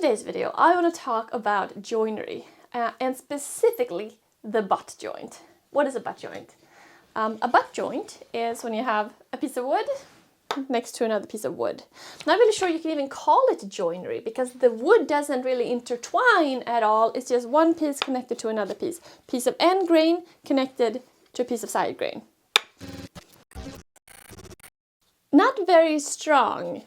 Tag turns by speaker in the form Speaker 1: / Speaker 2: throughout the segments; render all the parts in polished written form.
Speaker 1: today's video, I want to talk about joinery and specifically the butt joint. What is a butt joint? A butt joint is when you have a piece of wood next to another piece of wood. Not really sure you can even call it joinery because the wood doesn't really intertwine at all. It's just one piece connected to another piece. Piece of end grain connected to a piece of side grain. Not very strong,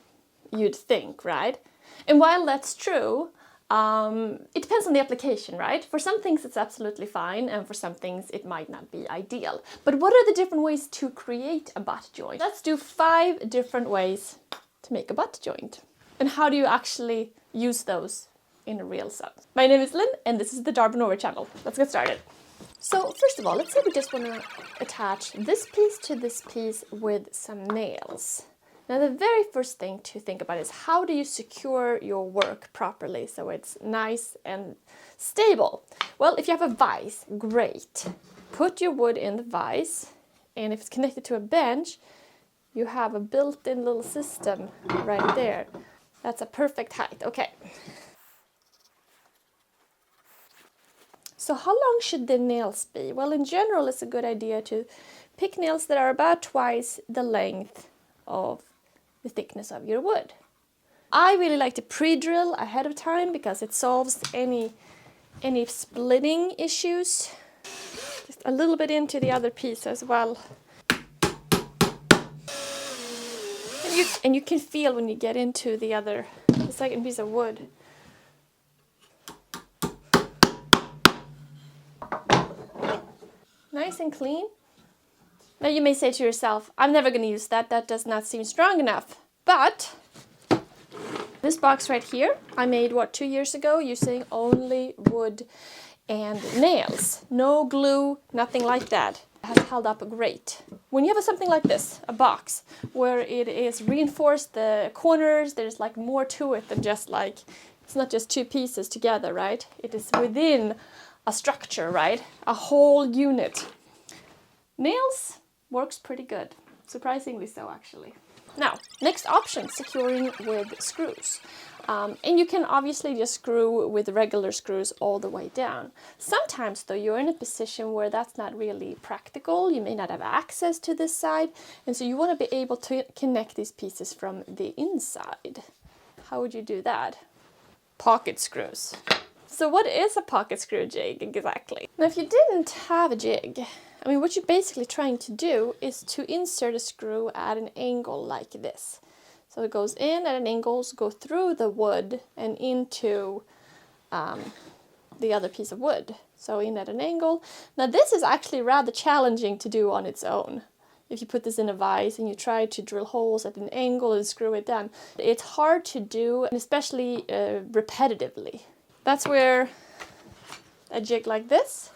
Speaker 1: you'd think, right? And while that's true, it depends on the application, right? For some things it's absolutely fine, and for some things it might not be ideal. But what are the different ways to create a butt joint? Let's do 5 different ways to make a butt joint. And how do you actually use those in a real sense? My name is Linn, and this is the Darbin Orvar channel. Let's get started. So first of all, let's say we just want to attach this piece to this piece with some nails. Now the very first thing to think about is how do you secure your work properly so it's nice and stable? Well, if you have a vise, great. Put your wood in the vise, and if it's connected to a bench, you have a built-in little system right there. That's a perfect height. Okay. So how long should the nails be? Well, in general, it's a good idea to pick nails that are about twice the length of the thickness of your wood. I really like to pre-drill ahead of time because it solves any splitting issues. Just a little bit into the other piece as well. And you can feel when you get into the second piece of wood. Nice and clean. Now you may say to yourself, I'm never going to use that, that does not seem strong enough. But this box right here, I made 2 years ago using only wood and nails. No glue, nothing like that. It has held up great. When you have something like this, a box, where it is reinforced, the corners, there's like more to it than just like, it's not just 2 pieces together, right? It is within a structure, right? A whole unit. Nails works pretty good, surprisingly so actually. Now, next option, securing with screws. And you can obviously just screw with regular screws all the way down. Sometimes though, you're in a position where that's not really practical. You may not have access to this side, and so you want to be able to connect these pieces from the inside. How would you do that? Pocket screws. So what is a pocket screw jig exactly? Now if you didn't have a jig, I mean, what you're basically trying to do is to insert a screw at an angle like this. So it goes in at an angle, go through the wood and into the other piece of wood. So in at an angle. Now this is actually rather challenging to do on its own. If you put this in a vise and you try to drill holes at an angle and screw it down, it's hard to do, and especially repetitively. That's where a jig like this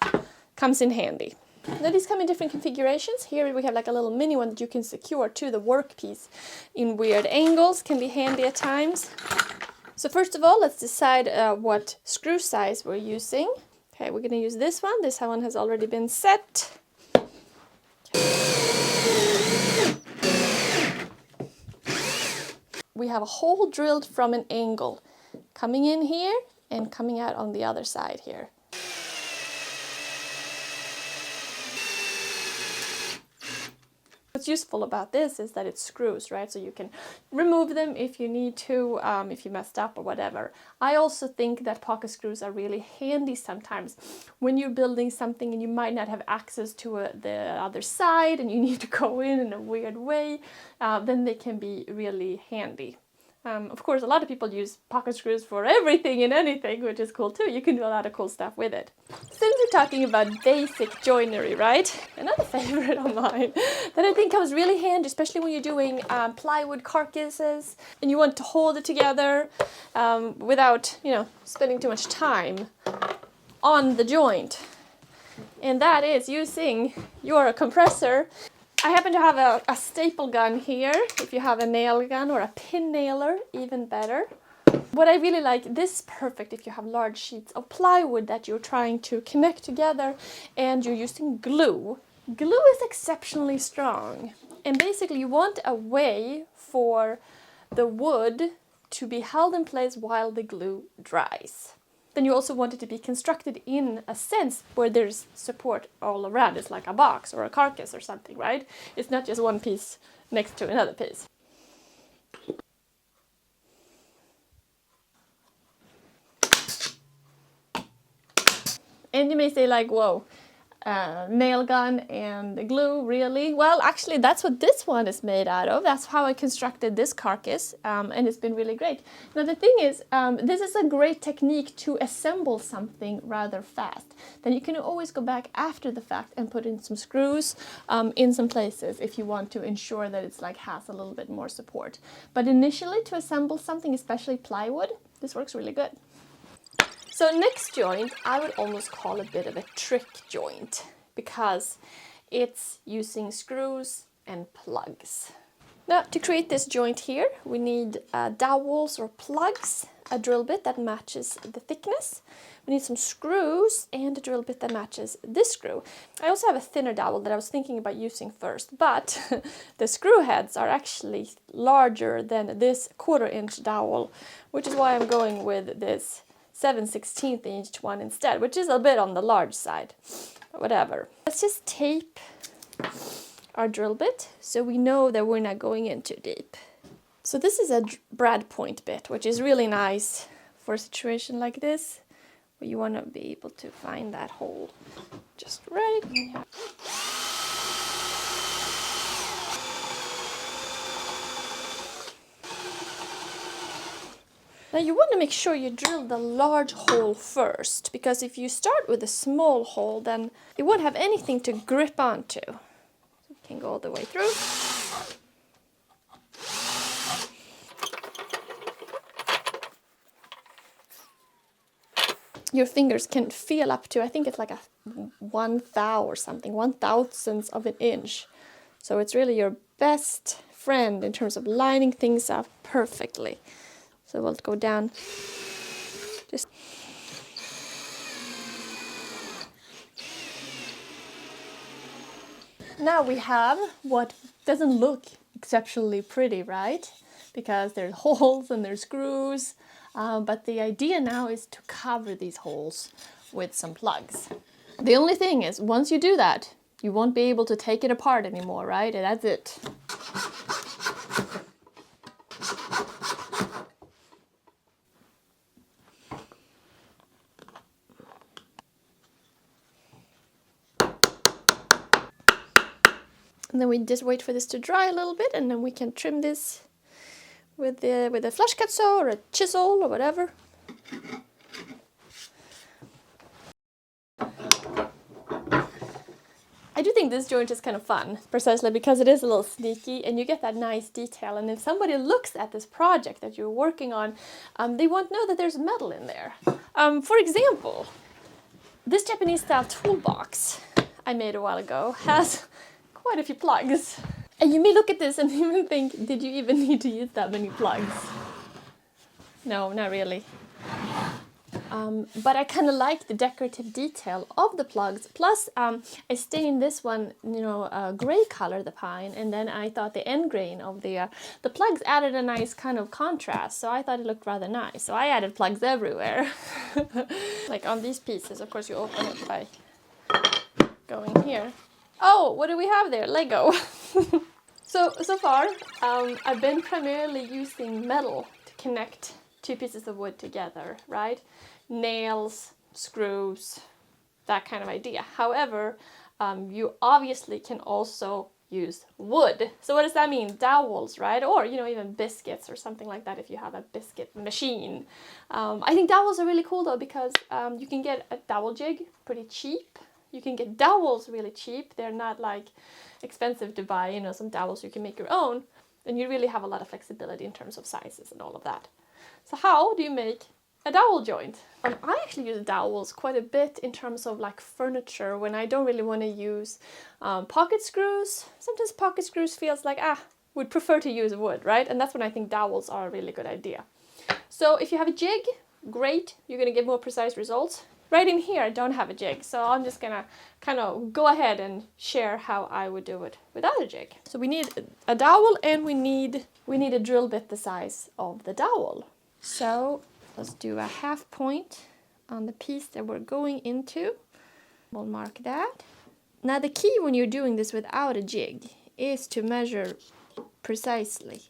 Speaker 1: comes in handy. Now these come in different configurations. Here we have like a little mini one that you can secure to the workpiece in weird angles, can be handy at times. So first of all, let's decide what screw size we're using. Okay, we're going to use this one. This one has already been set. We have a hole drilled from an angle, coming in here and coming out on the other side here. What's useful about this is that it screws, right? So you can remove them if you need to, if you messed up or whatever. I also think that pocket screws are really handy sometimes when you're building something and you might not have access to the other side and you need to go in a weird way, then they can be really handy. Of course, a lot of people use pocket screws for everything and anything, which is cool too. You can do a lot of cool stuff with it. Since we're talking about basic joinery, right? Another favorite of mine that I think comes really handy, especially when you're doing plywood carcasses and you want to hold it together without, spending too much time on the joint. And that is using your compressor. I happen to have a staple gun here. If you have a nail gun or a pin nailer, even better. What I really like, this is perfect if you have large sheets of plywood that you're trying to connect together and you're using glue. Glue is exceptionally strong, and basically you want a way for the wood to be held in place while the glue dries. Then you also want it to be constructed in a sense where there's support all around. It's like a box or a carcass or something, right? It's not just one piece next to another piece. And you may say like, whoa, nail gun and glue, really? Well, actually, that's what this one is made out of. That's how I constructed this carcass, and it's been really great. Now, the thing is, this is a great technique to assemble something rather fast. Then you can always go back after the fact and put in some screws in some places if you want to ensure that it's like has a little bit more support. But initially, to assemble something, especially plywood, this works really good. So next joint, I would almost call a bit of a trick joint because it's using screws and plugs. Now, to create this joint here, we need dowels or plugs, a drill bit that matches the thickness. We need some screws and a drill bit that matches this screw. I also have a thinner dowel that I was thinking about using first, but the screw heads are actually larger than this 1/4 inch dowel, which is why I'm going with this 7/16 inch one instead, which is a bit on the large side, but whatever. Let's just tape our drill bit so we know that we're not going in too deep. So this is a brad point bit, which is really nice for a situation like this, where you want to be able to find that hole just right here. Now you want to make sure you drill the large hole first, because if you start with a small hole, then it won't have anything to grip onto. So you can go all the way through. Your fingers can feel up to, I think it's like a 1/1000 or something, 1/1000th of an inch. So it's really your best friend in terms of lining things up perfectly. So we'll go down. Just now we have what doesn't look exceptionally pretty, right? Because there's holes and there's screws. But the idea now is to cover these holes with some plugs. The only thing is, once you do that, you won't be able to take it apart anymore, right? And that's it. And then we just wait for this to dry a little bit, and then we can trim this with a flush cut saw or a chisel or whatever. I do think this joint is kind of fun, precisely because it is a little sneaky and you get that nice detail. And if somebody looks at this project that you're working on, they won't know that there's metal in there. For example, this Japanese style toolbox I made a while ago has quite a few plugs. And you may look at this and even think, did you even need to use that many plugs? No, not really. But I kind of like the decorative detail of the plugs. Plus, I stained this one, gray color, the pine, and then I thought the end grain of the plugs added a nice kind of contrast. So I thought it looked rather nice. So I added plugs everywhere. Like on these pieces, of course, you open it by going here. Oh, what do we have there? Lego. So far, I've been primarily using metal to connect two pieces of wood together, right? Nails, screws, that kind of idea. However, you obviously can also use wood. So what does that mean? Dowels, right? Or, even biscuits or something like that if you have a biscuit machine. I think dowels are really cool though, because you can get a dowel jig pretty cheap. You can get dowels really cheap. They're not like expensive to buy, some dowels you can make your own. And you really have a lot of flexibility in terms of sizes and all of that. So how do you make a dowel joint? I actually use dowels quite a bit in terms of like furniture when I don't really want to use pocket screws. Sometimes pocket screws feels like, would prefer to use wood, right? And that's when I think dowels are a really good idea. So if you have a jig, great, you're going to get more precise results. right in here I don't have a jig, so I'm just gonna kind of go ahead and share how I would do it without a jig. So we need a dowel, and we need a drill bit the size of the dowel. So let's do a half point on the piece that we're going into. We'll mark that. Now the key when you're doing this without a jig is to measure precisely.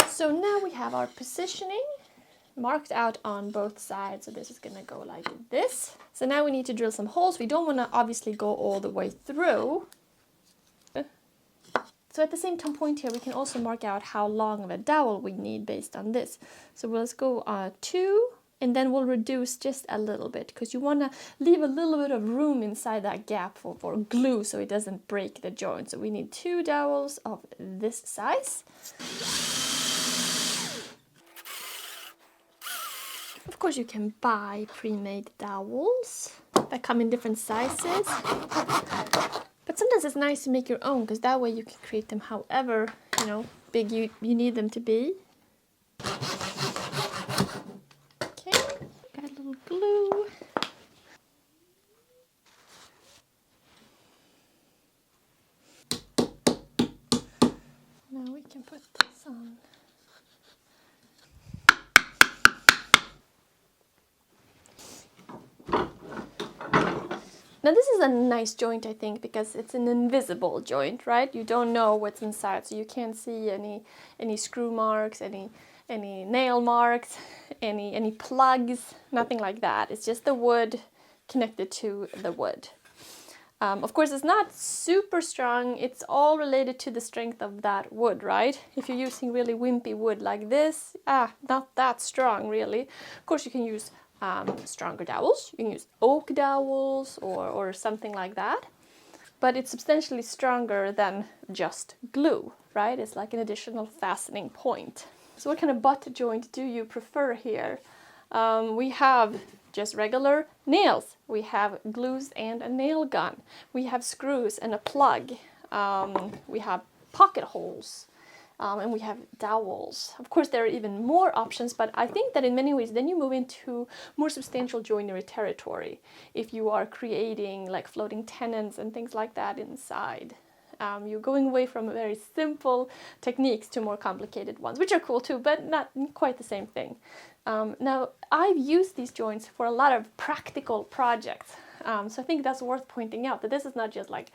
Speaker 1: So now we have our positioning marked out on both sides. So this is going to go like this. So now we need to drill some holes. We don't want to obviously go all the way through. So at the same time point here, we can also mark out how long of a dowel we need based on this. So let's go 2, and then we'll reduce just a little bit, because you want to leave a little bit of room inside that gap for glue so it doesn't break the joint. So we need 2 dowels of this size. Of course, you can buy pre-made dowels that come in different sizes. But sometimes it's nice to make your own, because that way you can create them however, big you need them to be. Okay, got a little glue. Now we can put this on. Now this is a nice joint, I think, because it's an invisible joint, right? You don't know what's inside, so you can't see any screw marks, any nail marks, any plugs, nothing like that. It's just the wood connected to the wood. Of course, it's not super strong. It's all related to the strength of that wood, right? If you're using really wimpy wood like this, not that strong, really. Of course, you can use stronger dowels. You can use oak dowels or something like that. But it's substantially stronger than just glue, right? It's like an additional fastening point. So what kind of butt joint do you prefer here? We have just regular nails. We have glues and a nail gun. We have screws and a plug. We have pocket holes. And we have dowels. Of course, there are even more options, but I think that in many ways then you move into more substantial joinery territory if you are creating like floating tenons and things like that inside. You're going away from very simple techniques to more complicated ones, which are cool too, but not quite the same thing. Now, I've used these joints for a lot of practical projects. So I think that's worth pointing out, that this is not just like,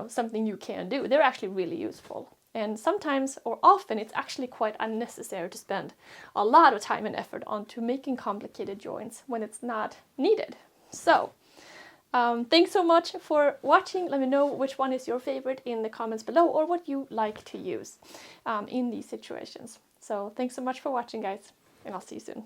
Speaker 1: something you can do. They're actually really useful. And sometimes, or often, it's actually quite unnecessary to spend a lot of time and effort onto making complicated joints when it's not needed. So, thanks so much for watching. Let me know which one is your favorite in the comments below, or what you like to use in these situations. So, thanks so much for watching, guys, and I'll see you soon.